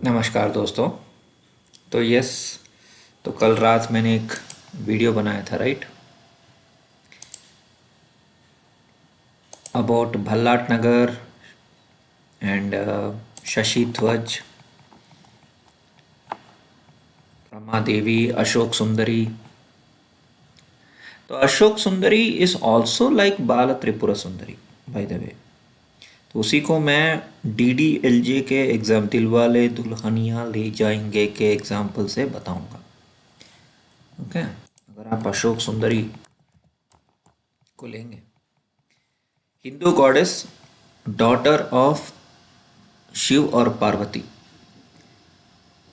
नमस्कार दोस्तों। तो तो कल रात मैंने एक वीडियो बनाया था, right, about Bhallat Nagar and Shashi Dhwaj, Rama Devi, Ashok सुंदरी। तो अशोक सुंदरी इज ऑल्सो लाइक बाल Tripura Sundari, by the way. तो उसी को मैं DDLJ के एग्जाम, दिलवाले दुल्हनिया ले जाएंगे के एग्जाम्पल से बताऊंगा। ओके, अगर आप अशोक सुंदरी को लेंगे, Hindu goddess, daughter of Shiv और पार्वती।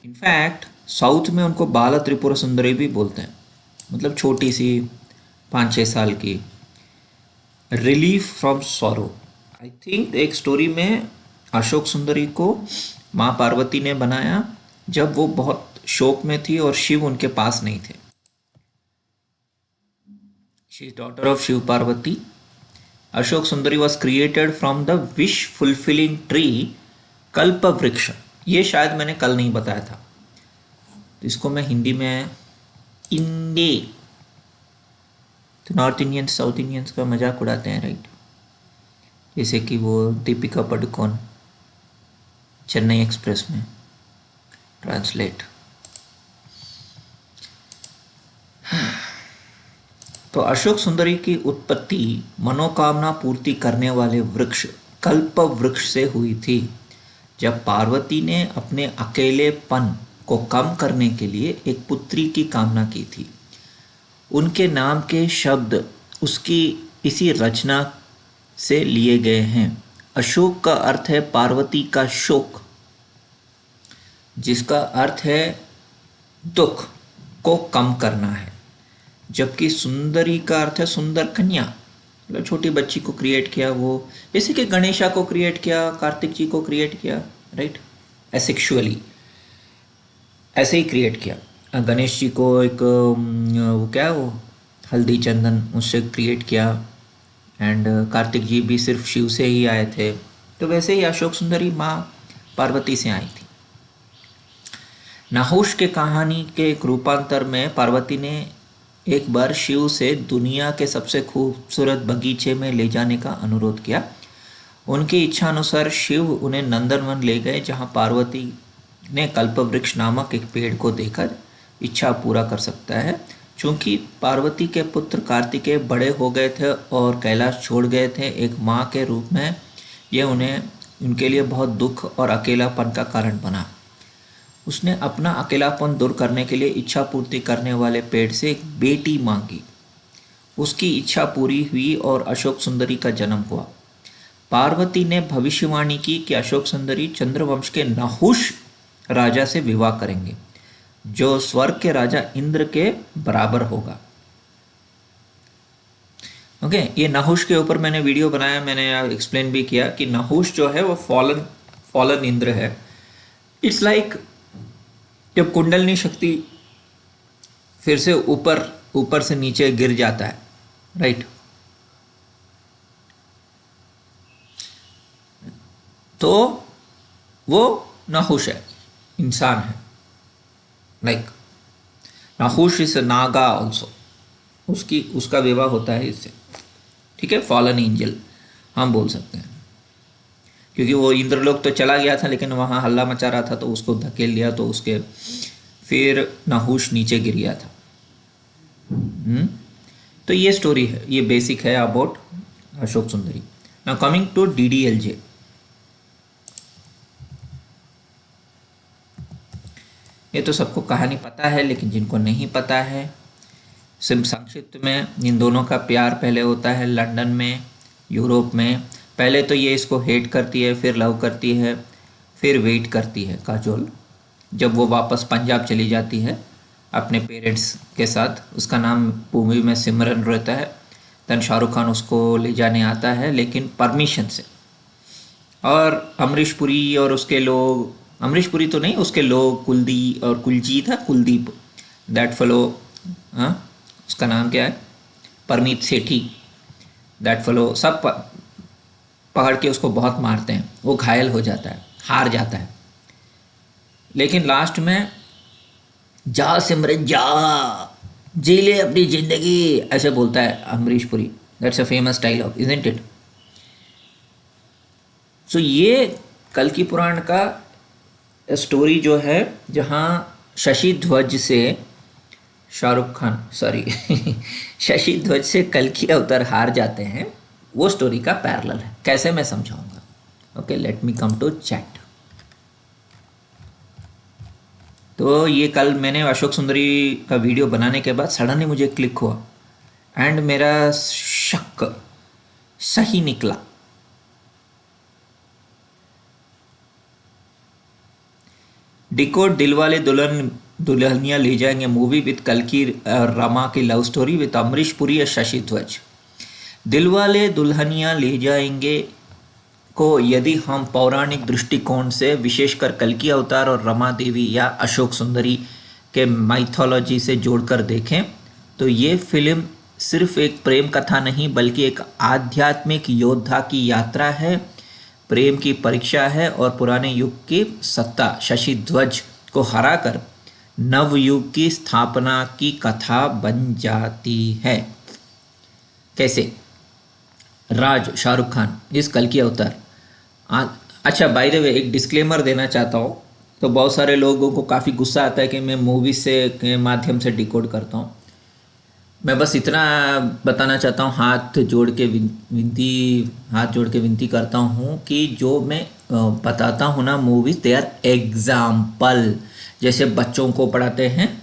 इनफैक्ट साउथ में उनको बाला त्रिपुरा सुंदरी भी बोलते हैं, मतलब छोटी सी, 5-6 साल की, relief from sorrow. I think एक स्टोरी में अशोक सुंदरी को माँ पार्वती ने बनाया जब वो बहुत शोक में थी और शिव उनके पास नहीं थे। She is daughter of Shiv Parvati. Ashok Sundari was created from the wish fulfilling tree Kalpavriksha. ये शायद मैंने कल नहीं बताया था, तो इसको मैं हिंदी में इंडे, तो नॉर्थ इंडियंस साउथ इंडियंस का मजाक उड़ाते हैं, राइट। जैसे कि वो दीपिका पादुकोण चेन्नई एक्सप्रेस में ट्रांसलेट। तो अशोक सुंदरी की उत्पत्ति मनोकामना पूर्ति करने वाले वृक्ष कल्प वृक्ष से हुई थी, जब पार्वती ने अपने अकेलेपन को कम करने के लिए एक पुत्री की कामना की थी। उनके नाम के शब्द उसकी इसी रचना से लिए गए हैं। अशोक का अर्थ है पार्वती का शोक, जिसका अर्थ है दुख को कम करना है, जबकि सुंदरी का अर्थ है सुंदर कन्या, मतलब छोटी बच्ची को क्रिएट किया। वो जैसे कि गणेशा को क्रिएट किया, कार्तिक जी को क्रिएट किया, राइट, एसेक्सुअली ऐसे ही क्रिएट किया। गणेश जी को एक वो क्या, वो हल्दी चंदन उससे क्रिएट किया, एंड कार्तिक जी भी सिर्फ शिव से ही आए थे। तो वैसे ही अशोक सुंदरी माँ पार्वती से आई थी। नाहुष के कहानी के एक रूपांतर में पार्वती ने एक बार शिव से दुनिया के सबसे खूबसूरत बगीचे में ले जाने का अनुरोध किया। उनकी इच्छा अनुसार शिव उन्हें नंदनवन ले गए, जहां पार्वती ने कल्पवृक्ष नामक एक पेड़ को देखकर इच्छा पूरा कर सकता है। चूंकि पार्वती के पुत्र कार्तिकेय बड़े हो गए थे और कैलाश छोड़ गए थे एक माँ के रूप में, यह उनके लिए बहुत दुख और अकेलापन का कारण बना। उसने अपना अकेलापन दूर करने के लिए इच्छा पूर्ति करने वाले पेड़ से एक बेटी मांगी। उसकी इच्छा पूरी हुई और अशोक सुंदरी का जन्म हुआ। पार्वती ने भविष्यवाणी की कि अशोक सुंदरी चंद्रवंश के नहुष राजा से विवाह करेंगे, जो स्वर्ग के राजा इंद्र के बराबर होगा। ओके, ये नहुष के ऊपर मैंने वीडियो बनाया, मैंने एक्सप्लेन भी किया कि नहुष जो है वो फॉलन फॉलन इंद्र है। इट्स लाइक जब कुंडलनी शक्ति फिर से ऊपर ऊपर से नीचे गिर जाता है, राइट, तो वो नहुष है, इंसान है। Like Nahush is Naga also, उसका विवाह होता है इससे, ठीक है, फॉलन एंजल हम बोल सकते हैं। क्योंकि वो इंद्रलोक तो चला गया था, लेकिन वहाँ हल्ला मचा रहा था तो उसको धकेल दिया, तो उसके फिर नहुष नीचे गिर गया था। तो ये स्टोरी है, ये बेसिक है about Ashok Sundari. Now coming to DDLJ। ये तो सबको कहानी पता है, लेकिन जिनको नहीं पता है, संक्षिप्त में, इन दोनों का प्यार पहले होता है लंदन में, यूरोप में। पहले तो ये इसको हेट करती है, फिर लव करती है, फिर वेट करती है काजोल, जब वो वापस पंजाब चली जाती है अपने पेरेंट्स के साथ। उसका नाम मूवी में सिमरन रहता है। देन शाहरुख खान उसको ले जाने आता है, लेकिन परमिशन से। और अमरीश पुरी और उसके लोग, अमरीश पुरी तो नहीं, उसके लोग कुलदीप और कुलजीत है, कुलदीप, दैट फेलो, हाँ उसका नाम क्या है, परमीत सेठी, दैट फेलो, सब पकड़ के उसको बहुत मारते हैं। वो घायल हो जाता है, हार जाता है। लेकिन लास्ट में जा सिमरन जा, जी ले अपनी जिंदगी, ऐसे बोलता है Amrish Puri. That's a famous dialogue, isn't it? So ये कल की पुराण का स्टोरी जो है, जहाँ शशि ध्वज से शाहरुख खान, सॉरी शशि ध्वज से कल की अवतार हार जाते हैं, वो स्टोरी का पैरेलल है। कैसे मैं समझाऊंगा? Okay, let me come to chart. तो ये कल मैंने अशोक सुंदरी का वीडियो बनाने के बाद सडनली मुझे क्लिक हुआ एंड मेरा शक सही निकला। डिकोड दिलवाले दुल्हनिया ले जाएंगे मूवी विद कल्कि रमा की love story with Amrish Puri और शशि ध्वज। दिलवाले दुल्हनिया ले जाएंगे को यदि हम पौराणिक दृष्टिकोण से विशेषकर कल्कि अवतार और रमा देवी या अशोक सुंदरी के माइथोलॉजी से जोड़कर देखें तो ये फिल्म सिर्फ एक प्रेम कथा नहीं बल्कि एक आध्यात्मिक योद्धा की यात्रा है, प्रेम की परीक्षा है और पुराने युग की सत्ता शशि ध्वज को हराकर नवयुग की स्थापना की कथा बन जाती है। कैसे? राज शाहरुख खान इस कल की अवतार। अच्छा, बाय द वे एक डिस्क्लेमर देना चाहता हूँ। तो बहुत सारे लोगों को काफ़ी गुस्सा आता है कि मैं मूवी से के माध्यम से डिकोड करता हूँ। मैं बस इतना बताना चाहता हूँ, हाथ जोड़ के विनती करता हूँ कि जो मैं बताता हूँ ना मूवीज़, दे आर एग्जाम्पल, जैसे बच्चों को पढ़ाते हैं,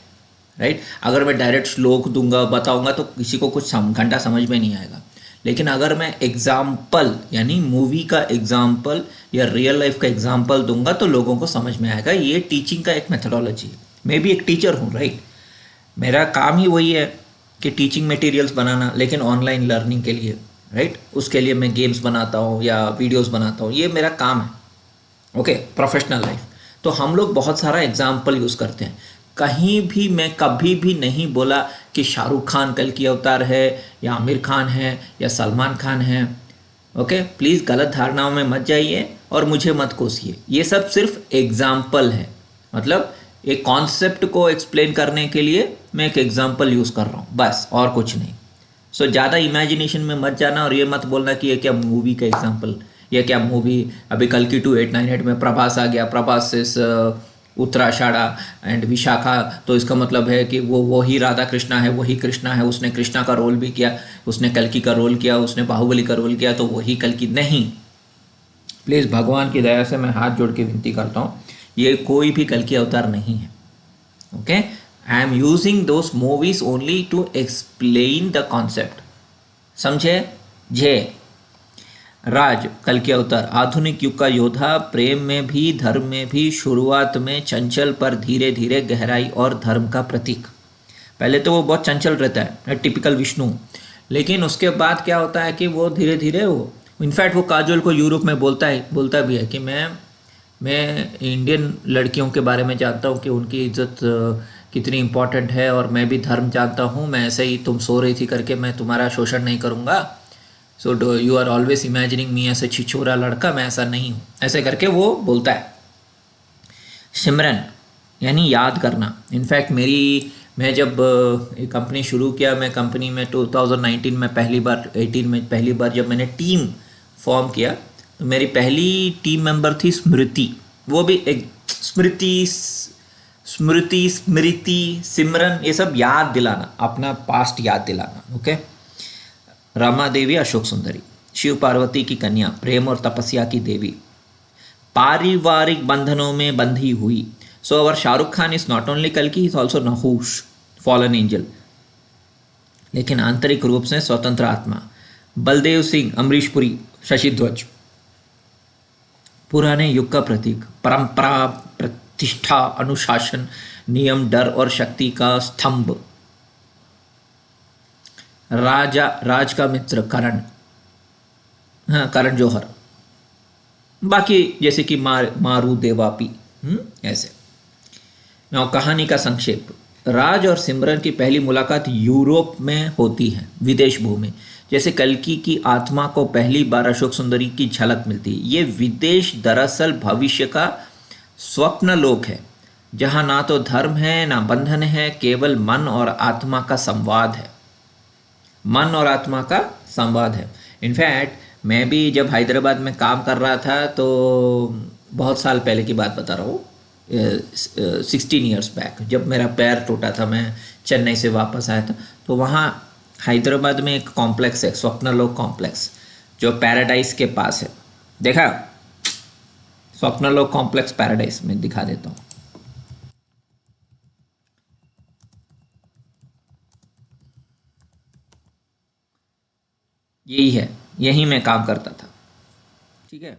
राइट? अगर मैं डायरेक्ट श्लोक दूंगा बताऊंगा तो किसी को कुछ घंटा समझ में नहीं आएगा। लेकिन अगर मैं एग्जाम्पल यानी मूवी का एग्जाम्पल या रियल लाइफ का एग्जाम्पल दूंगा तो लोगों को समझ में आएगा। ये टीचिंग का एक मेथोडोलॉजी है। मैं भी एक टीचर हूँ, राइट? मेरा काम ही वही है कि टीचिंग मटेरियल्स बनाना, लेकिन ऑनलाइन लर्निंग के लिए, राइट? उसके लिए मैं गेम्स बनाता हूँ या वीडियोस बनाता हूँ, ये मेरा काम है। Okay, professional life. तो हम लोग बहुत सारा एग्जाम्पल यूज़ करते हैं। कहीं भी मैं कभी भी नहीं बोला कि शाहरुख खान कल की अवतार है या आमिर खान है या सलमान खान है। ओके, प्लीज़ गलत धारणाओं में मत जाइए और मुझे मत कोसिए। ये सब सिर्फ एग्जाम्पल है, मतलब एक कॉन्सेप्ट को एक्सप्लेन करने के लिए मैं एक एग्जाम्पल यूज़ कर रहा हूँ, बस, और कुछ नहीं। सो ज़्यादा इमेजिनेशन में मत जाना और ये मत बोलना कि ये क्या मूवी का एग्जाम्पल, ये क्या मूवी। अभी कल की 2898 में प्रभास आ गया, प्रभास इस उत्तराषाढ़ा एंड विशाखा, तो इसका मतलब है कि वो ही राधा कृष्णा है, वही कृष्णा है, उसने कृष्णा का रोल भी किया, उसने कल्कि का रोल किया, उसने बाहुबली का रोल किया, तो वही कल्कि नहीं। प्लीज़ भगवान की दया से मैं हाथ जोड़ के विनती करता हूँ, ये कोई भी कल्कि अवतार नहीं है। Okay, I am using those movies only to explain the concept. समझे? जे राज कल के अवतार आधुनिक युग का योद्धा, प्रेम में भी धर्म में भी, शुरुआत में चंचल पर धीरे धीरे गहराई और धर्म का प्रतीक। पहले तो वो बहुत चंचल रहता है, टिपिकल विष्णु, लेकिन उसके बाद क्या होता है कि वो धीरे धीरे वो, इनफैक्ट वो काजोल को यूरोप में बोलता भी है कि मैं इंडियन लड़कियों के बारे में जानता हूँ कि उनकी इज्जत कितनी इम्पोर्टेंट है, और मैं भी धर्म जानता हूँ। मैं ऐसे ही तुम सो रही थी करके मैं तुम्हारा शोषण नहीं करूँगा। So you are always imagining me ऐसे छिछोरा लड़का, मैं ऐसा नहीं हूँ, ऐसे करके वो बोलता है। सिमरन यानी याद करना। इनफैक्ट मैं जब एक कंपनी शुरू किया, मैं कंपनी में 2019 में पहली बार जब मैंने टीम फॉर्म किया, तो मेरी पहली टीम मेंबर थी स्मृति। वो भी एक स्मृति सिमरन, ये सब याद दिलाना, अपना पास्ट याद दिलाना। ओके, रमा देवी अशोक सुंदरी, शिव पार्वती की कन्या, प्रेम और तपस्या की देवी, पारिवारिक बंधनों में बंधी हुई। So our Shahrukh Khan is not only कल्कि, he is also Nahush, fallen angel, लेकिन आंतरिक रूप से स्वतंत्र आत्मा। बलदेव सिंह, अमरीश पुरी, शशि ध्वज, पुराने युग का प्रतीक, परंपरा, प्रतिष्ठा, अनुशासन, नियम, डर और शक्ति का स्तंभ। राज का मित्र करण, हाँ, करण जौहर। बाकी जैसे कि मारू देवापी, ऐसे। now कहानी का संक्षेप। राज और सिमरन की पहली मुलाकात यूरोप में होती है, विदेश भूमि। जैसे कल्कि की आत्मा को पहली बार अशोक सुंदरी की झलक मिलती है। ये विदेश दरअसल भविष्य का स्वप्न लोक है, जहाँ ना तो धर्म है ना बंधन है, केवल मन और आत्मा का संवाद है। मन और आत्मा का संवाद है। इनफैक्ट मैं भी जब हैदराबाद में काम कर रहा था, तो बहुत साल पहले की बात बता रहा हूँ, 16 ईयर्स बैक, जब मेरा पैर टूटा था, मैं चेन्नई से वापस आया था, तो वहाँ हैदराबाद में एक कॉम्प्लेक्स है, स्वप्नलोक कॉम्प्लेक्स, जो पैराडाइज के पास है। देखा, स्वप्नलोक कॉम्प्लेक्स पैराडाइज में दिखा देता हूँ। यही है, यहीं मैं काम करता था। ठीक है,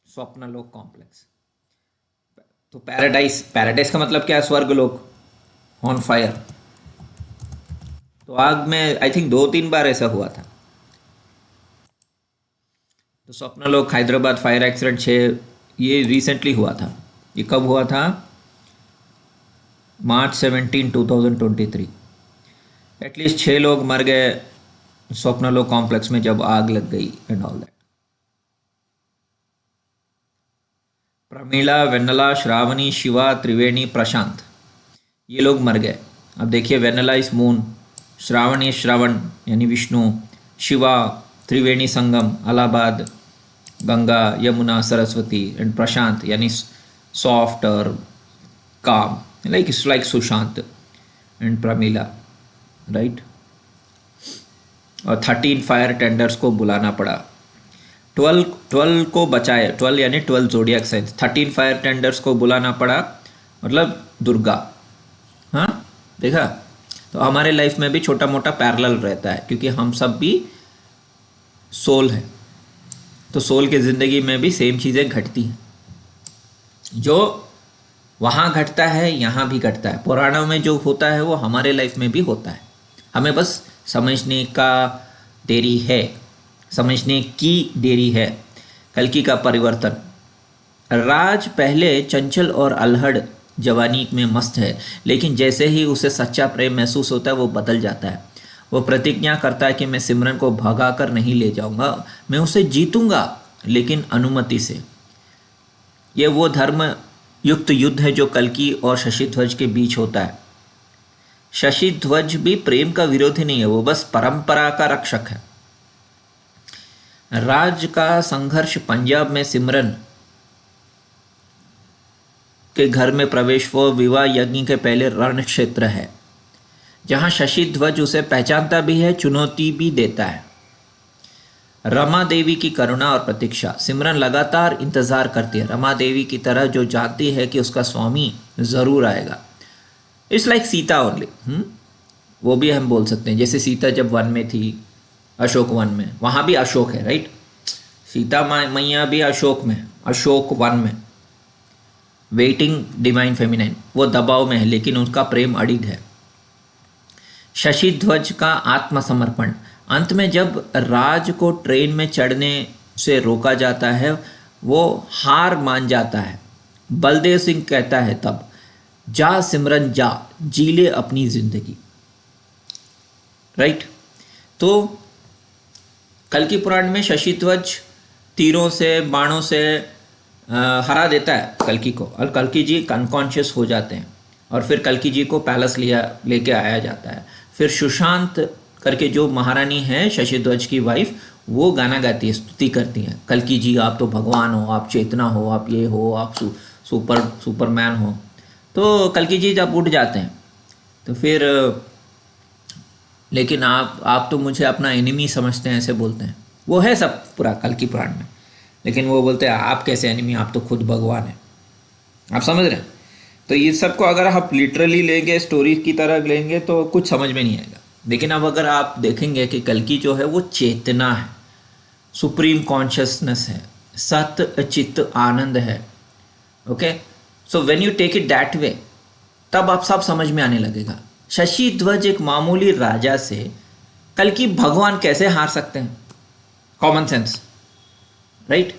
स्वप्नलोक कॉम्प्लेक्स। तो पैराडाइज, पैराडाइज का मतलब क्या है? स्वर्गलोक, ऑन फायर। तो आग में आई थिंक 2-3 बार ऐसा हुआ था। तो स्वप्नलोक हैदराबाद फायर एक्सीडेंट 6, ये रिसेंटली हुआ था। ये कब हुआ था? March 17, 2023। एटलीस्ट 6 लोग मर गए स्वप्नलोक कॉम्प्लेक्स में जब आग लग गई and all that. Pramila, Vennela, Shravani, Shiva, Triveni, Prashant, ये लोग मर गए। अब देखिए, वेन्नला इज मून, श्रावणी श्रवण यानी विष्णु, शिवा त्रिवेणी संगम, अलाहाबाद, गंगा, यमुना, सरस्वती, एंड प्रशांत यानी सॉफ्ट और calm, like it's like Sushant and Pramila, right. और 13 फायर टेंडर्स को बुलाना पड़ा। 12 को बचाए, 12 यानी 12 जोडियक साइंस, 13 फायर टेंडर्स को बुलाना पड़ा, मतलब दुर्गा। हाँ, देखा। तो हमारे लाइफ में भी छोटा मोटा पैरेलल रहता है, क्योंकि हम सब भी सोल है। तो सोल की ज़िंदगी में भी सेम चीज़ें घटती हैं। जो वहाँ घटता है यहाँ भी घटता है। पुराणों में जो होता है वो हमारे लाइफ में भी होता है। हमें बस समझने का देरी है, समझने की देरी है। कल्कि का परिवर्तन। राज पहले चंचल और अल्हड़ जवानी में मस्त है, लेकिन जैसे ही उसे सच्चा प्रेम महसूस होता है वो बदल जाता है। वो प्रतिज्ञा करता है कि मैं सिमरन को भगा कर नहीं ले जाऊंगा, मैं उसे जीतूंगा, लेकिन अनुमति से। ये वो धर्म युक्त युद्ध है जो कल्कि और शशि ध्वज के बीच होता है। शशि ध्वज भी प्रेम का विरोधी नहीं है, वो बस परंपरा का रक्षक है। राज का संघर्ष पंजाब में सिमरन के घर में प्रवेश व विवाह यज्ञ के पहले रण क्षेत्र है, जहां शशि ध्वज उसे पहचानता भी है, चुनौती भी देता है। रमा देवी की करुणा और प्रतीक्षा। सिमरन लगातार इंतजार करती है, रमा देवी की तरह, जो जानती है कि उसका स्वामी जरूर आएगा। It's like Sita only. वो भी हम बोल सकते हैं, जैसे सीता जब वन में थी, अशोक वन में, वहाँ भी अशोक है, राइट। सीता मैया भी अशोक में, अशोक वन में, वेटिंग डिवाइन फेमिनाइन, वो दबाव में है, लेकिन उनका प्रेम अडिग है। शशि ध्वज का आत्मसमर्पण। अंत में जब राज को ट्रेन में चढ़ने से रोका जाता है, वो हार मान जाता है। बलदेव सिंह कहता है तब, जा सिमरन जा, जी ले अपनी जिंदगी, राइट। तो कल्कि पुराण में शशि ध्वज तीरों से, बाणों से हरा देता है कल्कि को, और कल्कि जी अनकॉन्शियस हो जाते हैं, और फिर कल्कि जी को पैलेस लेके आया जाता है। फिर सुशांत करके जो महारानी है शशि ध्वज की वाइफ, वो गाना गाती है, स्तुति करती है, कल्कि जी आप तो भगवान हो, आप चेतना हो, आप ये हो, आप सुपरमैन हो। तो कल्कि जी जब उठ जाते हैं तो फिर, लेकिन आप तो मुझे अपना एनिमी समझते हैं, ऐसे बोलते हैं। वो है सब पूरा कल्कि पुराण में, लेकिन वो बोलते हैं आप कैसे एनिमी, आप तो खुद भगवान हैं। आप समझ रहे हैं? तो ये सबको अगर आप लिटरली लेंगे, स्टोरी की तरह लेंगे, तो कुछ समझ में नहीं आएगा। लेकिन अब अगर आप देखेंगे कि कल्कि जो है वो चेतना है, सुप्रीम कॉन्शियसनेस है, सत चित्त आनंद है। Okay, so when you take it that way, तब आप सब समझ में आने लगेगा। शशि ध्वज एक मामूली राजा से कल्कि भगवान कैसे हार सकते हैं? Common sense, right.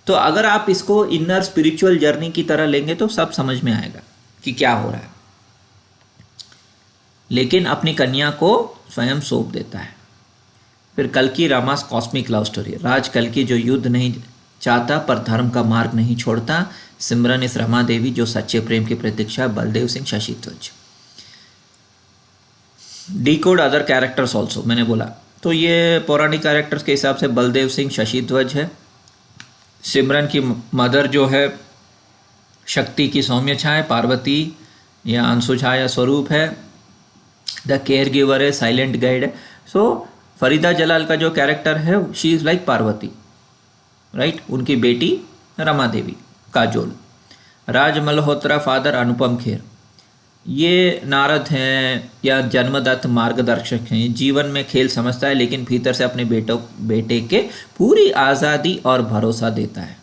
तो अगर आप इसको इनर स्पिरिचुअल जर्नी की तरह लेंगे तो सब समझ में आएगा कि क्या हो रहा है। लेकिन अपनी कन्या को स्वयं सौंप देता है। फिर कल्कि रामास कॉस्मिक लव स्टोरी। राज कल्कि जो युद्ध नहीं चाहता पर धर्म का मार्ग नहीं छोड़ता, सिमरन इस रमा देवी जो सच्चे प्रेम की प्रतीक्षा है, बलदेव सिंह शशि ध्वज। डीकोड अदर कैरेक्टर्स ऑल्सो, मैंने बोला तो ये पौराणिक कैरेक्टर्स के हिसाब से बलदेव सिंह शशि ध्वज है। सिमरन की मदर जो है शक्ति की सौम्य छाया पार्वती या अंशु छाया स्वरूप है। द केयर गिवर है, साइलेंट गाइड है। सो फरीदा जलाल का जो कैरेक्टर है she is like Parvati, right. उनकी बेटी रमा देवी काजोल। राज मल्होत्रा फादर अनुपम खेर, ये नारद हैं या जन्मदत्त मार्गदर्शक हैं। जीवन में खेल समझता है लेकिन भीतर से अपने बेटे के पूरी आज़ादी और भरोसा देता है।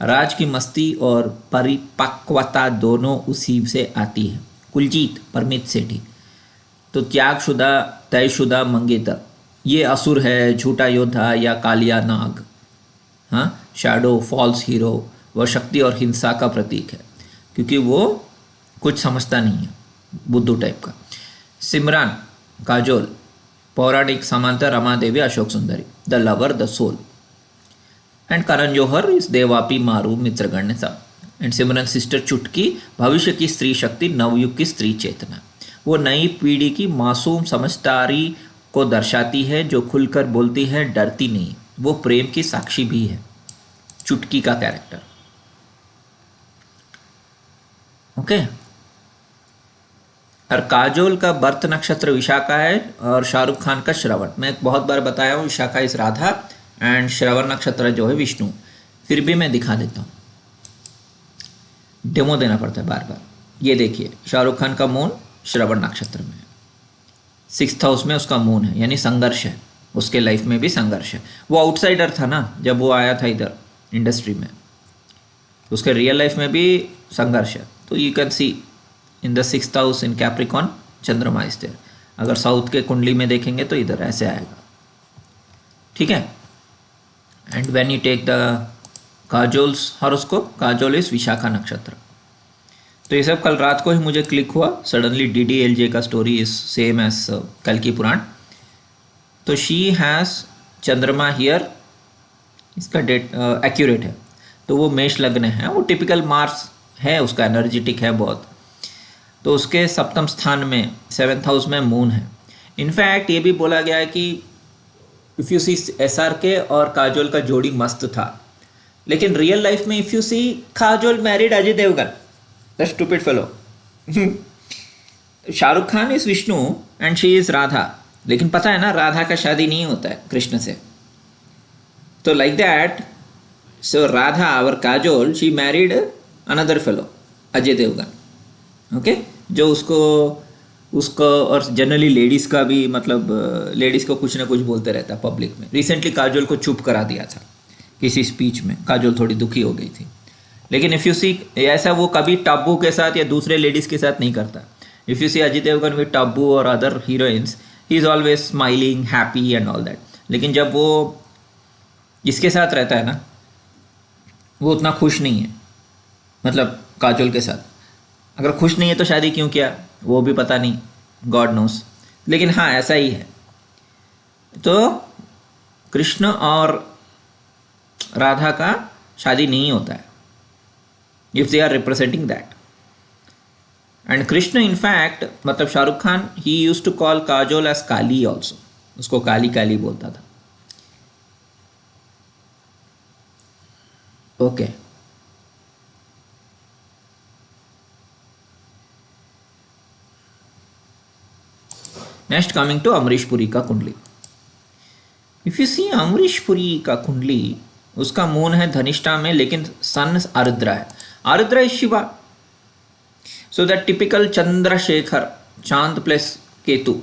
राज की मस्ती और परिपक्वता दोनों उसी से आती है। कुलजीत परमित सेठी, तो त्यागशुदा तयशुदा मंगेतर, ये असुर है, झूठा योद्धा या कालिया नाग। हाँ, शैडो फॉल्स हीरो, वह शक्ति और हिंसा का प्रतीक है क्योंकि वो कुछ समझता नहीं है, बुद्धू टाइप का। सिमरान काजोल पौराणिक समांतर Rama Devi Ashok Sundari, the lover the soul. And Karan Johar is Devapi मारू मित्रगण सब। एंड सिमरन सिस्टर चुटकी भविष्य की स्त्री शक्ति, नवयुग की स्त्री चेतना। वो नई पीढ़ी की मासूम समझदारी को दर्शाती है जो खुलकर बोलती है, डरती नहीं। वो प्रेम की साक्षी भी है, चुटकी का कैरेक्टर। ओके। और काजोल का बर्थ नक्षत्र विशाखा है और शाहरुख खान का श्रवण। मैं बहुत बार बताया हूँ विशाखा इस राधा एंड श्रवण नक्षत्र जो है विष्णु। फिर भी मैं दिखा देता हूँ, डेमो देना पड़ता है बार बार। ये देखिए शाहरुख खान का मून श्रवण नक्षत्र में, 6th हाउस में उसका मून है, यानी संघर्ष है, उसके लाइफ में भी संघर्ष है। वो आउटसाइडर था ना जब वो आया था इधर इंडस्ट्री में, उसके रियल लाइफ में भी संघर्ष है। तो you can see in the 6th house in Capricorn चंद्रमा इज देयर। अगर साउथ के कुंडली में देखेंगे तो इधर ऐसे आएगा, ठीक है। And when you take the Kajol's horoscope, Kajol is Vishakha nakshatra. तो ये सब कल रात को ही मुझे क्लिक हुआ सडनली। DDLJ का स्टोरी इज सेम एज कल की पुराण। तो शी हैज़ चंद्रमा हियर, इसका डेट एक्यूरेट है। तो वो मेष लग्न है, वो टिपिकल मार्स है, उसका एनर्जेटिक है बहुत। तो उसके सप्तम स्थान में 7th हाउस में मून है। इनफैक्ट ये भी बोला गया है कि इफ़ यू सी SRK और काजोल का जोड़ी मस्त था, लेकिन रियल लाइफ में if you see Kajol married Ajay Devgan, the stupid fellow. Shahrukh Khan is Vishnu and she is Radha, लेकिन पता है ना राधा का शादी नहीं होता है कृष्ण से। तो लाइक दैट, सो राधा और Kajol she married another fellow Ajay Devgan, okay, जो उसको और जनरली लेडीज़ का भी, मतलब लेडीज़ को कुछ ना कुछ बोलते रहता है पब्लिक में। रिसेंटली काजोल को चुप करा दिया था किसी स्पीच में, काजोल थोड़ी दुखी हो गई थी। लेकिन इफ़ यू सी ऐसा वो कभी टब्बू के साथ या दूसरे लेडीज़ के साथ नहीं करता। If you see Ajay Devgn with Tabu और other heroines, he is always smiling happy and all that. लेकिन जब वो इसके साथ रहता है ना, वो उतना खुश नहीं है, मतलब काजोल के साथ। अगर खुश नहीं है तो शादी क्यों किया वो भी पता नहीं, गॉड नोस। लेकिन हाँ ऐसा ही है। तो कृष्ण और राधा का शादी नहीं होता है if they are representing that. And Krishna in fact, मतलब Shahrukh Khan, he used to call Kajol as Kali also, उसको काली काली बोलता था। Okay, next coming to Amrish Puri का कुंडली। If you see Amrish Puri का कुंडली, उसका मून है धनिष्ठा में लेकिन सन आर्द्रा है। Ardra is Shiva, so that typical Chandrashekhar, चांद प्लस केतु,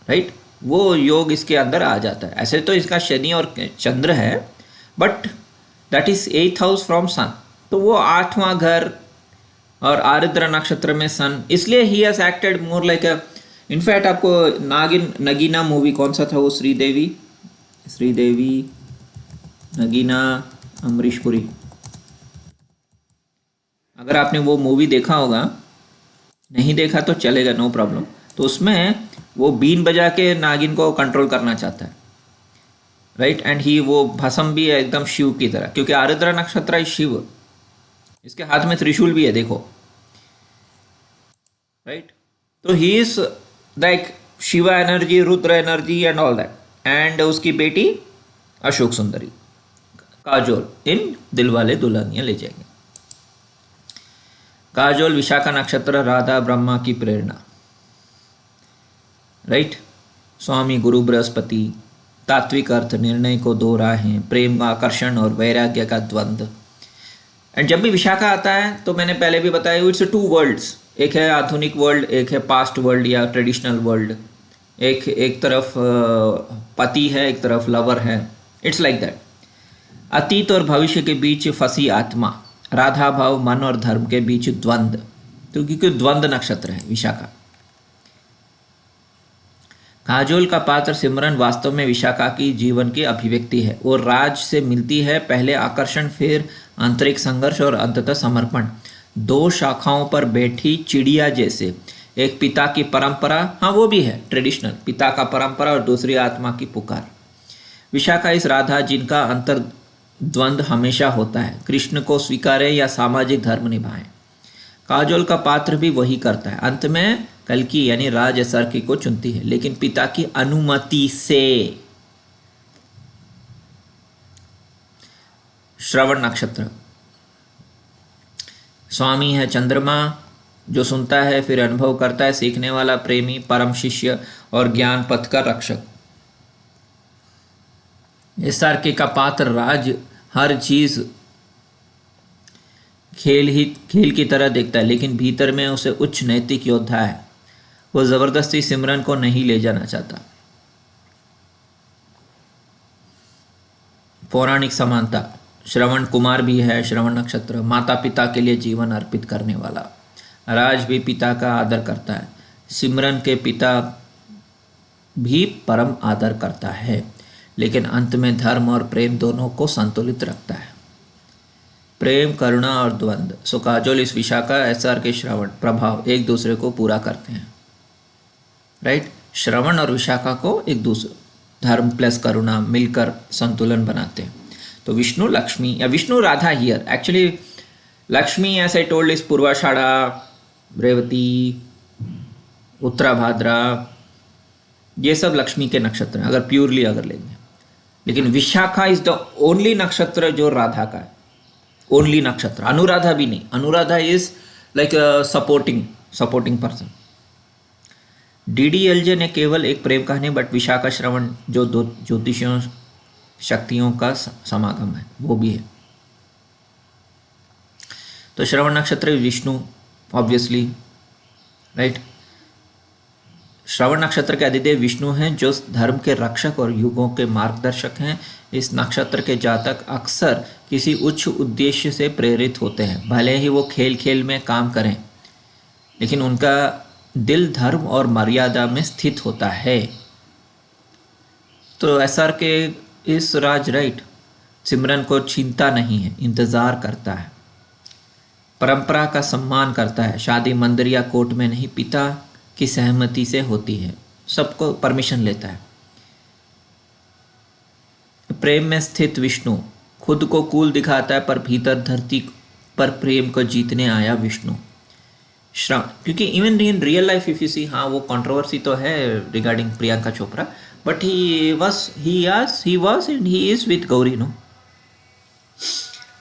राइट, वो योग इसके अंदर आ जाता है। ऐसे तो इसका शनि और चंद्र है, but that is 8th house from sun, तो वो 8वां घर और आर्द्रा नक्षत्र में सन, इसलिए he has acted more like a, in fact आपको नगीना मूवी कौन सा था वो, श्रीदेवी नगीना अमरीश पुरी, अगर आपने वो मूवी देखा होगा, नहीं देखा तो चलेगा, नो प्रॉब्लम। तो उसमें वो बीन बजा के नागिन को कंट्रोल करना चाहता है, राइट, एंड ही वो भस्म भी है एकदम शिव की तरह, क्योंकि आर्द्रा नक्षत्र शिव, इसके हाथ में त्रिशूल भी है, देखो, राइट। तो he is like Shiva energy, Rudra energy and all that. And उसकी बेटी अशोक सुंदरी, काजोल इन दिलवाले दुल्हनिया ले जाएंगे। काजोल विशाखा नक्षत्र, राधा ब्रह्मा की प्रेरणा, राइट। स्वामी गुरु बृहस्पति, तात्विक अर्थ, निर्णय को दो राहें, प्रेम का आकर्षण और वैराग्य का द्वंद्व। एंड जब भी विशाखा आता है तो मैंने पहले भी बताया, इट्स टू वर्ल्ड्स, एक है आधुनिक वर्ल्ड, एक है पास्ट वर्ल्ड या ट्रेडिशनल वर्ल्ड। एक तरफ पति है, एक तरफ लवर है, इट्स लाइक दैट। अतीत और भविष्य के बीच फंसी आत्मा, राधा भाव, मन और धर्म के बीच द्वंद्व। तो क्योंकि द्वंद्व नक्षत्र है विशाखा। काजोल का पात्र सिमरन वास्तव में विशाखा की जीवन की अभिव्यक्ति है। वो राज से मिलती है, पहले आकर्षण, फिर आंतरिक संघर्ष और अंततः समर्पण। दो शाखाओं पर बैठी चिड़िया जैसे, एक पिता की परंपरा, हाँ वो भी है ट्रेडिशनल, पिता का परंपरा, और दूसरी आत्मा की पुकार। विशाखा इस राधा जिनका अंतर द्वंद्व हमेशा होता है, कृष्ण को स्वीकारे या सामाजिक धर्म निभाए। काजोल का पात्र भी वही करता है, अंत में कल्कि यानी राज एसआरके को चुनती है, लेकिन पिता की अनुमति से। श्रवण नक्षत्र, स्वामी है चंद्रमा, जो सुनता है फिर अनुभव करता है, सीखने वाला, प्रेमी, परम शिष्य और ज्ञान पथ का रक्षक। एसआरके का पात्र राज हर चीज खेल की तरह देखता है, लेकिन भीतर में उसे उच्च नैतिक योद्धा है। वो जबरदस्ती सिमरन को नहीं ले जाना चाहता। पौराणिक समानता, श्रवण कुमार भी है श्रवण नक्षत्र, माता पिता के लिए जीवन अर्पित करने वाला। राज भी पिता का आदर करता है, सिमरन के पिता भी परम आदर करता है, लेकिन अंत में धर्म और प्रेम दोनों को संतुलित रखता है। प्रेम, करुणा और द्वंद्व। सो काजोल इस विशाखा, एसआर के श्रवण प्रभाव एक दूसरे को पूरा करते हैं, राइट। श्रवण और विशाखा को एक दूसरे, धर्म प्लस करुणा मिलकर संतुलन बनाते हैं। तो विष्णु लक्ष्मी या Vishnu Radha here, actually Lakshmi as I told is Purvashadha, Revati, Uttarabhadra, ये सब लक्ष्मी के नक्षत्र हैं अगर प्योरली अगर लेंगे। लेकिन विशाखा इज द ओनली नक्षत्र जो राधा का है, ओनली नक्षत्र। अनुराधा भी नहीं, Anuradha is like supporting person. DDLJ ने केवल एक प्रेम कहानी, बट विशाखा श्रवण जो दो ज्योतिषियों शक्तियों का समागम है वो भी है। तो श्रवण नक्षत्र विष्णु ऑब्वियसली, राइट। श्रवण नक्षत्र के अधिदेव विष्णु हैं, जो धर्म के रक्षक और युगों के मार्गदर्शक हैं। इस नक्षत्र के जातक अक्सर किसी उच्च उद्देश्य से प्रेरित होते हैं, भले ही वो खेल खेल में काम करें, लेकिन उनका दिल धर्म और मर्यादा में स्थित होता है। तो एसआर के इस राज, राइट, सिमरन को छीनता नहीं है, इंतज़ार करता है, परंपरा का सम्मान करता है। शादी मंदिर या कोर्ट में नहीं, पिता की सहमति से होती है, सबको परमिशन लेता है। प्रेम में स्थित विष्णु खुद को कूल दिखाता है, पर भीतर धरती पर प्रेम को जीतने आया विष्णु। क्योंकि even in real life if you see, हाँ वो कंट्रोवर्सी तो है regarding Priyanka Chopra, but he was and he is with Gauri, no.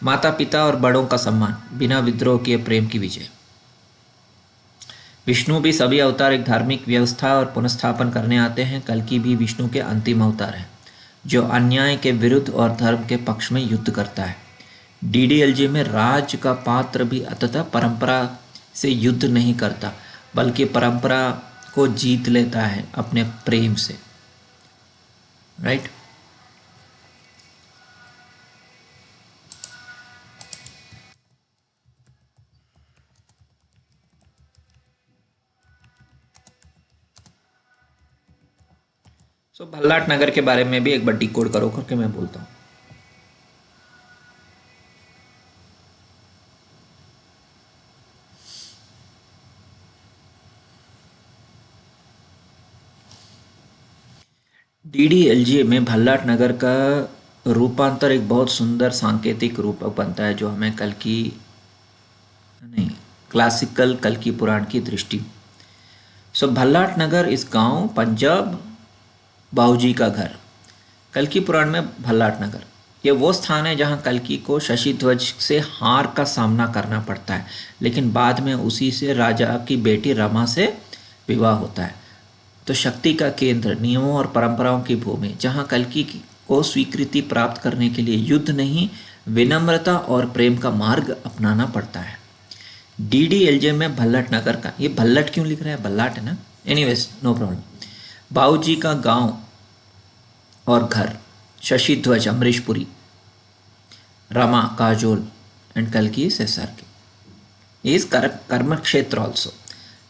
माता पिता और बड़ों का सम्मान, बिना विद्रोह किए प्रेम की विजय। विष्णु भी सभी अवतार एक धार्मिक व्यवस्था और पुनर्स्थापन करने आते हैं। कल्कि भी विष्णु के अंतिम अवतार हैं, जो अन्याय के विरुद्ध और धर्म के पक्ष में युद्ध करता है। डीडीएलजे में राज का पात्र भी अंततः परंपरा से युद्ध नहीं करता, बल्कि परंपरा को जीत लेता है अपने प्रेम से, राइट। सो भल्लाट नगर के बारे में भी एक बार डिकोड करो करके मैं बोलता हूँ। डीडीएलजे में भल्लाट नगर का रूपांतर एक बहुत सुंदर सांकेतिक रूप बनता है, जो हमें कल की नहीं, क्लासिकल कल्कि पुराण की दृष्टि। सो भल्लाट नगर इस गांव पंजाब, बाऊजी का घर। कल्कि पुराण में भल्लाट नगर ये वो स्थान है जहाँ कल्कि को शशिध्वज से हार का सामना करना पड़ता है, लेकिन बाद में उसी से राजा की बेटी रमा से विवाह होता है। तो शक्ति का केंद्र, नियमों और परंपराओं की भूमि, जहाँ कल्कि को स्वीकृति प्राप्त करने के लिए युद्ध नहीं, विनम्रता और प्रेम का मार्ग अपनाना पड़ता है। DDLJ में भल्लट नगर का, ये भल्लट क्यों लिख रहा है, भल्लाट है ना, एनीवेज नो प्रॉब्लम। बाऊजी का गांव और घर, शशिध्वज अमरीशपुरी, रमा काजोल एंड कल्कि SRK इस कर्म क्षेत्र ऑल्सो।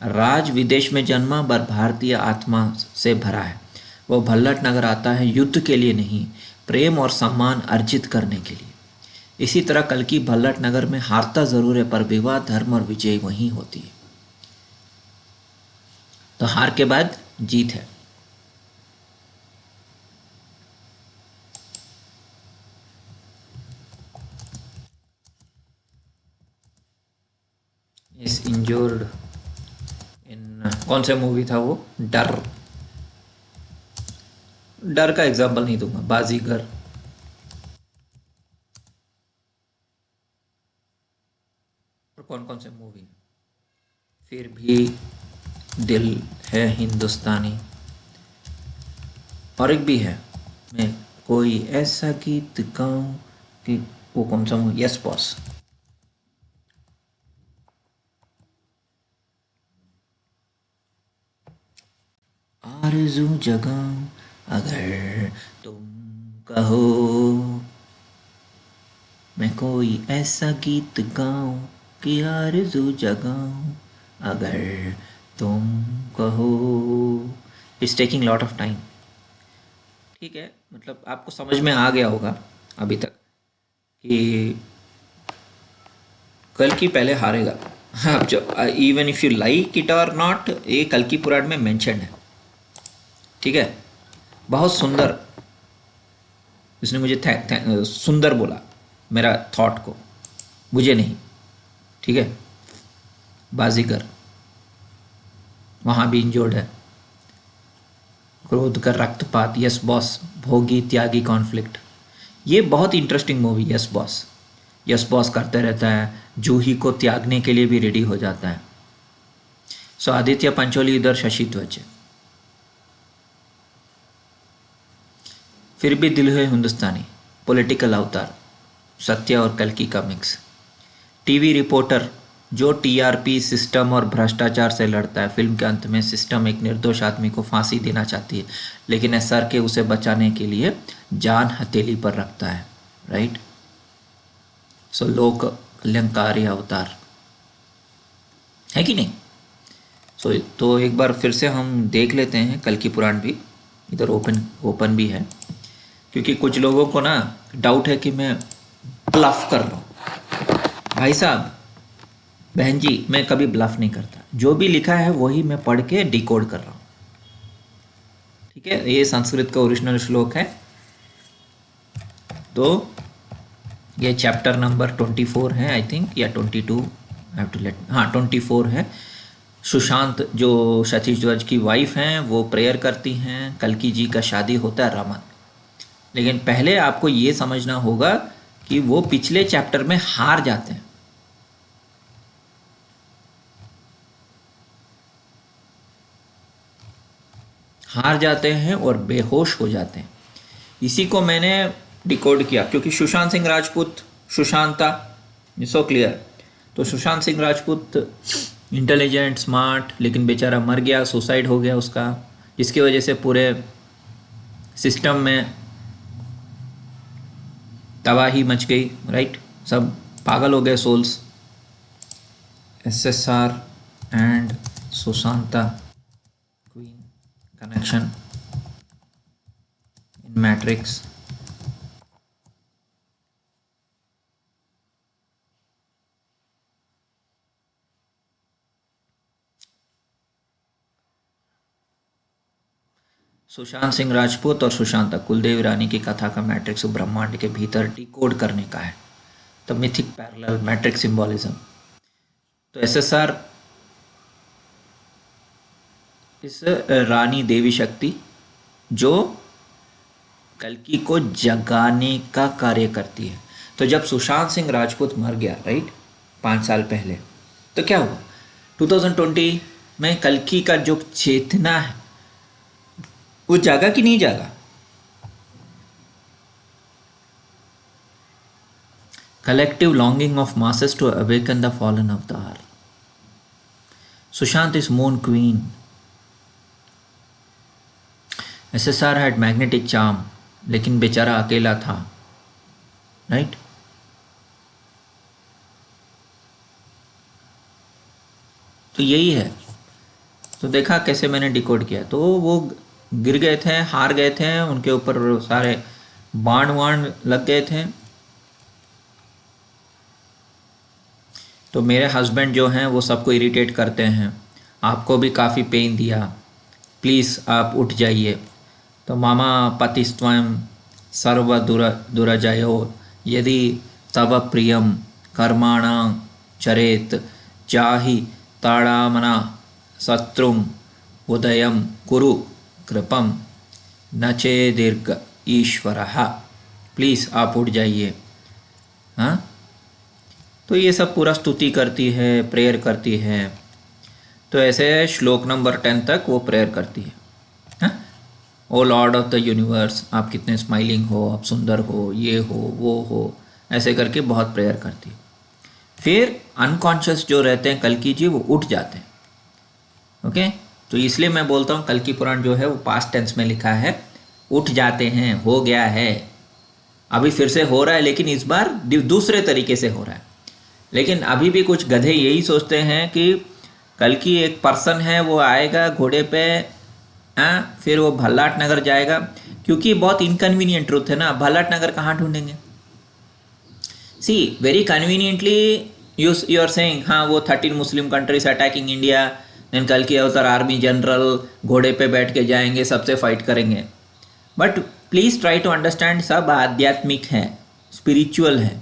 राज विदेश में जन्मा पर भारतीय आत्मा से भरा है। वो भल्लट नगर आता है युद्ध के लिए नहीं, प्रेम और सम्मान अर्जित करने के लिए। इसी तरह कल्कि भल्लट नगर में हारता जरूर है, पर विवाह, धर्म और विजय वहीं होती है। तो हार के बाद जीत है। इस इंजोर्ड इन कौन सा मूवी था वो, डर, डर का एग्जाम्पल नहीं दूंगा, बाजीगर। और कौन कौन से मूवी, फिर भी दिल है हिंदुस्तानी, और एक भी है, मैं कोई ऐसा गीत गाऊं कि, वो कौन सा मूवी, यस बॉस। आरज़ू जगाऊं अगर तुम कहो, मैं कोई ऐसा गीत गाऊं कि आरज़ू जगाऊं अगर तुम कहो। It's taking lot of time. ठीक है, मतलब आपको समझ में आ गया होगा अभी तक कि कल की पहले हारेगा। अब जो even if you like it और नॉट, ये कल की पुराण में मेंशन है। ठीक है, बहुत सुंदर, उसने मुझे सुंदर बोला मेरा थॉट को, मुझे नहीं। ठीक है, बाजीगर वहाँ भी इंजोर्ड है, क्रोध का रक्तपात, यस बॉस, भोगी त्यागी कॉन्फ्लिक्ट। ये बहुत interesting movie, yes boss. Yes boss करते रहता है, जूही को त्यागने के लिए भी रेडी हो जाता है। सो आदित्य पंचोली इधर शशिध्वज है। फिर भी दिल है हिंदुस्तानी, पॉलिटिकल अवतार, सत्य और कल्कि का मिक्स। टीवी रिपोर्टर जो TRP सिस्टम और भ्रष्टाचार से लड़ता है। फिल्म के अंत में सिस्टम एक निर्दोष आदमी को फांसी देना चाहती है, लेकिन SRK उसे बचाने के लिए जान हथेली पर रखता है। राइट, सो लोक कल्याणकारी अवतार है कि नहीं। सो तो एक बार फिर से हम देख लेते हैं कल्कि पुराण भी, इधर ओपन भी है, क्योंकि कुछ लोगों को ना डाउट है कि मैं ब्लफ कर रहा हूँ। भाई साहब, बहन जी, मैं कभी ब्लफ नहीं करता, जो भी लिखा है वही मैं पढ़ के डिकोड कर रहा हूँ। ठीक है, ये संस्कृत का ओरिजिनल श्लोक है। तो ये चैप्टर नंबर 24 है आई थिंक, या 22, हैव टू लेट, हाँ 24 है। सुशांत जो शशिध्वज की वाइफ हैं वो प्रेयर करती हैं, कल्कि जी का शादी होता है रमन। लेकिन पहले आपको ये समझना होगा कि वो पिछले चैप्टर में हार जाते हैं। हार जाते हैं और बेहोश हो जाते हैं। इसी को मैंने डिकोड किया, क्योंकि सुशांत सिंह राजपूत, सुशांता, सो क्लियर। तो सुशांत सिंह राजपूत इंटेलिजेंट, स्मार्ट, लेकिन बेचारा मर गया, सुसाइड हो गया उसका, जिसकी वजह से पूरे सिस्टम में तबाही मच गई। राइट, सब पागल हो गए souls. SSR and Sushanta queen connection in matrix. Sushant Singh Rajput और सुशांता, कुलदेवी रानी की कथा का मैट्रिक्स ब्रह्मांड के भीतर डिकोड करने का है। The mythic parallel matrix symbolism. तो एसएसआर इस रानी देवी शक्ति जो कल्कि को जगाने का कार्य करती है। तो जब सुशांत सिंह राजपूत मर गया, राइट, 5 साल पहले, तो क्या हुआ 2020 में कल्कि का जो चेतना है वो जागा कि नहीं जागा? Collective longing of masses to awaken the fallen avatar. Sushant is moon queen. SSR had magnetic charm, लेकिन बेचारा अकेला था, राइट? तो यही है। तो देखा कैसे मैंने डिकोड किया। तो वो गिर गए थे, हार गए थे, उनके ऊपर सारे बाण वाण लग गए थे। तो मेरे हस्बैंड जो हैं वो सबको इरिटेट करते हैं, आपको भी काफ़ी पेन दिया, प्लीज़ आप उठ जाइए। तो मामा पतिस्त्वं सर्व दुरजयो यदि तव प्रियम कर्माणा चरेत जाहि ताड़ामना शत्रुम उदयम कुरु कृपम न चेदीर्घ ईश्वरः। प्लीज़ आप उठ जाइए। हाँ, तो ये सब पूरा स्तुति करती है, प्रेयर करती है। तो ऐसे श्लोक नंबर 10 तक वो प्रेयर करती है। ओ लॉर्ड ऑफ द यूनिवर्स, आप कितने स्माइलिंग हो, आप सुंदर हो, ये हो वो हो, ऐसे करके बहुत प्रेयर करती है। फिर अनकॉन्शियस जो रहते हैं कल्कि जी, वो उठ जाते हैं। ओके, तो इसलिए मैं बोलता हूँ कल्कि पुराण जो है वो पास्ट टेंस में लिखा है, उठ जाते हैं, हो गया है। अभी फिर से हो रहा है, लेकिन इस बार दूसरे तरीके से हो रहा है। लेकिन अभी भी कुछ गधे यही सोचते हैं कि कल्कि एक पर्सन है, वो आएगा घोड़े पे, फिर वो भल्लाट नगर जाएगा। क्योंकि बहुत इनकन्वीनियंट ट्रूथ है ना, भल्लाट नगर कहाँ ढूंढेंगे? See very conveniently you are saying, हाँ वो 13 Muslim countries attacking India, then कल्कि अवतार आर्मी जनरल घोड़े पे बैठ के जाएंगे, सबसे फाइट करेंगे। But please try to understand, सब आध्यात्मिक है, स्पिरिचुअल है।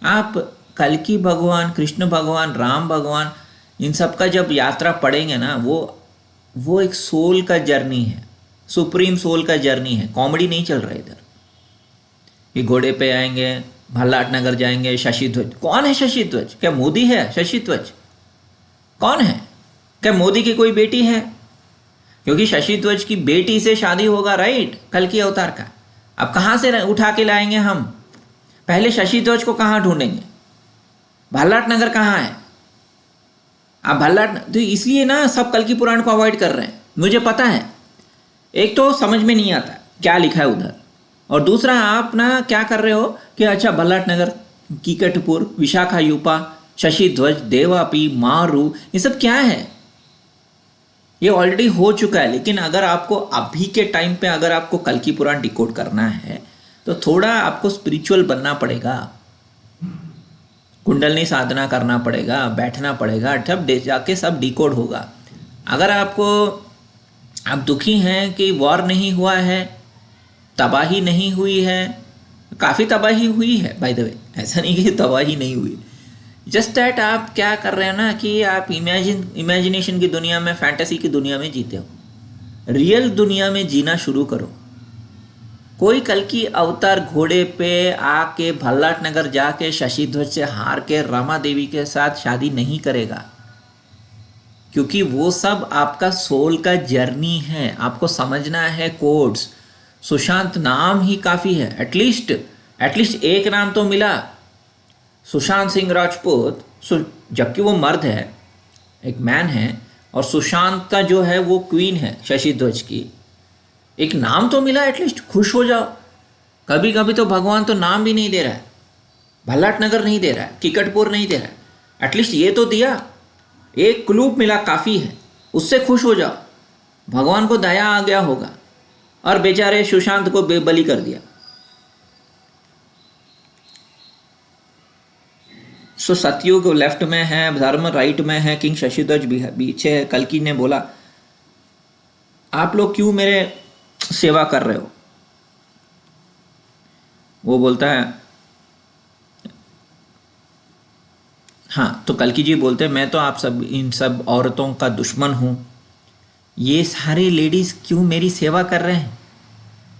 आप कल्कि भगवान, कृष्ण भगवान, राम भगवान, इन सब का जब यात्रा पढ़ेंगे ना, वो एक सोल का जर्नी है, सुप्रीम सोल का जर्नी है। कॉमेडी नहीं चल रहा है इधर। ये घोड़े पे आएंगे, भल्लाट नगर जाएंगे, शशि ध्वज। कौन है शशि ध्वज? क्या मोदी है शशि ध्वज? कौन है? क्या मोदी की कोई बेटी है? क्योंकि शशि ध्वज की बेटी से शादी होगा, राइट, कल्कि अवतार का। अब कहाँ से उठा के लाएंगे हम? पहले शशि ध्वज को कहाँ ढूंढेंगे? भल्लाट नगर कहाँ है? आप भल्लाट, तो इसलिए ना सब कल्कि पुराण को अवॉइड कर रहे हैं। मुझे पता है, एक तो समझ में नहीं आता क्या लिखा है उधर, और दूसरा आप ना क्या कर रहे हो कि अच्छा भल्लाट नगर, कीकटपुर, विशाखा यूपा, शशि ध्वज, देवापी, मारू, ये सब क्या है? ये ऑलरेडी हो चुका है। लेकिन अगर आपको अभी के टाइम पे अगर आपको कल्कि पुराण डिकोड करना है तो थोड़ा आपको स्पिरिचुअल बनना पड़ेगा, कुंडलनी साधना करना पड़ेगा, बैठना पड़ेगा, तब जाके सब डिकोड होगा। अगर आपको, आप दुखी हैं कि वॉर नहीं हुआ है, तबाही नहीं हुई है, काफ़ी तबाही हुई है बाय द वे, ऐसा नहीं कि तबाही नहीं हुई। जस्ट दैट आप क्या कर रहे हैं ना कि आप इमेजिनेशन की दुनिया में, फैंटेसी की दुनिया में जीते हो। रियल दुनिया में जीना शुरू करो। कोई कल्कि अवतार घोड़े पे आके भल्लाट नगर जाके शशि ध्वज से हार के रमा देवी के साथ शादी नहीं करेगा, क्योंकि वो सब आपका सोल का जर्नी है। आपको समझना है कोड्स। सुशांत नाम ही काफ़ी है, एटलीस्ट एक नाम तो मिला, सुशांत सिंह राजपूत, जबकि वो मर्द है, एक मैन है, और सुशांत का जो है वो क्वीन है शशि ध्वज की। एक नाम तो मिला, एटलीस्ट खुश हो जाओ। कभी कभी तो भगवान तो नाम भी नहीं दे रहा है, भल्लाट नगर नहीं दे रहा है, कीकटपुर नहीं दे रहा है, एटलीस्ट ये तो दिया, एक क्लू मिला, काफ़ी है, उससे खुश हो जाओ। भगवान को दया आ गया होगा। और बेचारे सुशांत को बेबली कर दिया। सो सतयुग लेफ्ट में है, धर्म राइट में है, किंग शशिध्वज पीछे है। कल्कि ने बोला, आप लोग क्यों मेरे सेवा कर रहे हो? वो बोलता है, हाँ, तो कल्कि जी बोलते हैं मैं तो आप सब इन सब औरतों का दुश्मन हूँ। ये सारे लेडीज क्यों मेरी सेवा कर रहे हैं?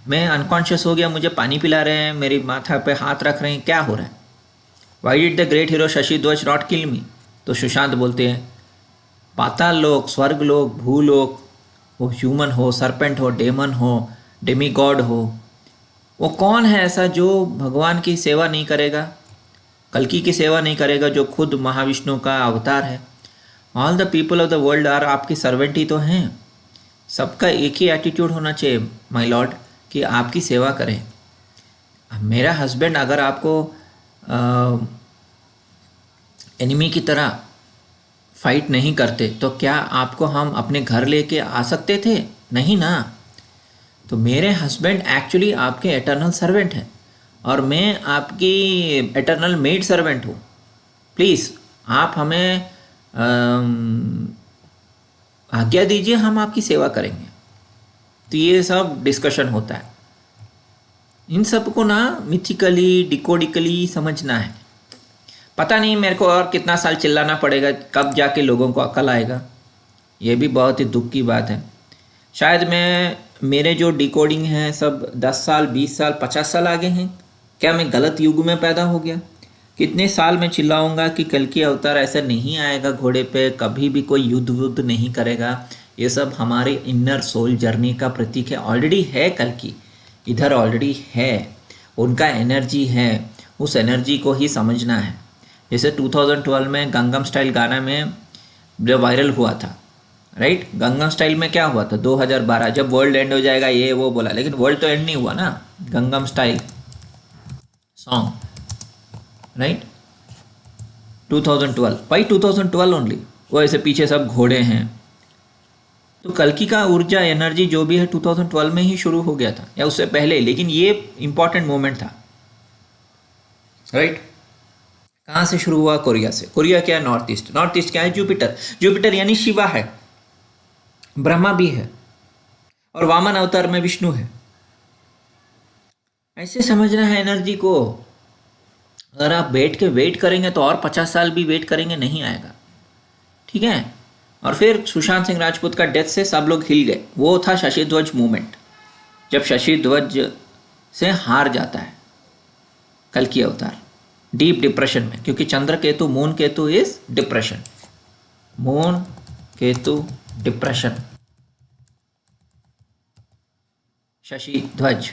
मैं अनकॉन्शियस हो गया, मुझे पानी पिला रहे हैं, मेरी माथा पे हाथ रख रहे हैं, क्या हो रहा है? Why did the great hero Shashi ध्वज नॉट किल मी? तो सुशांत बोलते हैं पाताल लोक, स्वर्ग लोक, भूलोक, वो ह्यूमन हो, सरपेंट हो, डेमन हो, डेमी गॉड हो, वो कौन है ऐसा जो भगवान की सेवा नहीं करेगा, कल्कि की सेवा नहीं करेगा, जो खुद महाविष्णु का अवतार है? All the people of the world are आपकी सर्वेंट ही तो हैं। सबका एक ही एटीट्यूड होना चाहिए माय लॉर्ड कि आपकी सेवा करें। मेरा हस्बैंड अगर आपको एनिमी की तरह फाइट नहीं करते तो क्या आपको हम अपने घर लेके आ सकते थे? नहीं ना। तो मेरे हस्बैंड एक्चुअली आपके एटर्नल सर्वेंट हैं और मैं आपकी एटर्नल मेड सर्वेंट हूँ। प्लीज़ आप हमें आज्ञा दीजिए, हम आपकी सेवा करेंगे। तो ये सब डिस्कशन होता है। इन सब को ना मिथिकली डिकोडिकली समझना है। पता नहीं मेरे को और कितना साल चिल्लाना पड़ेगा, कब जाके लोगों को अकल आएगा। ये भी बहुत ही दुख की बात है। शायद मेरे जो डिकोडिंग है सब 10 साल 20 साल 50 साल आगे हैं। क्या मैं गलत युग में पैदा हो गया? कितने साल मैं चिल्लाऊंगा कि कल की अवतार ऐसा नहीं आएगा घोड़े पे, कभी भी कोई युद्ध वुद्ध नहीं करेगा। ये सब हमारे इनर सोल जर्नी का प्रतीक है। ऑलरेडी है कल की, इधर ऑलरेडी है, उनका एनर्जी है, उस एनर्जी को ही समझना है। जैसे 2012 में गंगम स्टाइल गाना में जो वायरल हुआ था, राइट? गंगम स्टाइल में क्या हुआ था 2012 जब वर्ल्ड एंड हो जाएगा ये वो बोला, लेकिन वर्ल्ड तो एंड नहीं हुआ ना। Gangnam style song, right? 2012, भाई 2012 ओनली। वो ऐसे पीछे सब घोड़े हैं। तो कल्कि का ऊर्जा एनर्जी जो भी है 2012 में ही शुरू हो गया था या उससे पहले, लेकिन ये इंपॉर्टेंट मोमेंट था, राइट? कहाँ से शुरू हुआ? कोरिया से। कोरिया क्या है? North east. नॉर्थ ईस्ट क्या है? जुपिटर। जुपिटर यानी शिवा है, ब्रह्मा भी है और वामन अवतार में विष्णु है। ऐसे समझना है एनर्जी को। अगर आप बैठ के वेट करेंगे तो और 50 साल भी वेट करेंगे, नहीं आएगा, ठीक है? और फिर सुशांत सिंह राजपूत का डेथ से सब लोग हिल गए। वो था शशि ध्वज मूवमेंट, जब शशि ध्वज से हार जाता है कल की अवतार डीप डिप्रेशन में, क्योंकि Chandra Ketu, moon Ketu is depression, moon Ketu depression, Shashi Dhwaj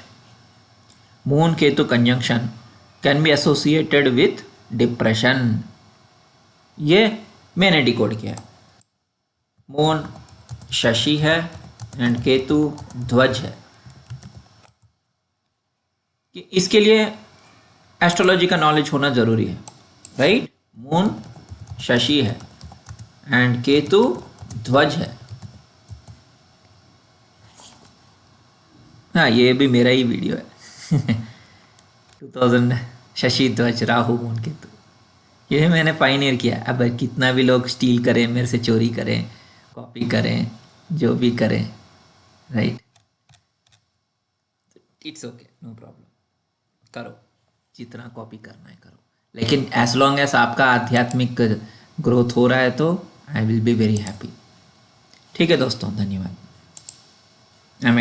moon Ketu conjunction can be associated with depression. ये मैंने डिकोड किया। मून शशि है एंड केतु ध्वज है। कि इसके लिए एस्ट्रोलॉजी का नॉलेज होना ज़रूरी है, राइट? मून शशि है एंड केतु ध्वज है। हाँ, ये भी मेरा ही वीडियो है 2000 शशि ध्वज राहु मून केतु, ये मैंने पाइनियर किया। अब कितना भी लोग स्टील करें, मेरे से चोरी करें, कॉपी करें, जो भी करें, right? It's okay, no problem, करो जितना कॉपी करना है करो, लेकिन एज लॉन्ग एज आपका आध्यात्मिक ग्रोथ हो रहा है तो I will be very happy. ठीक है दोस्तों, धन्यवाद। आई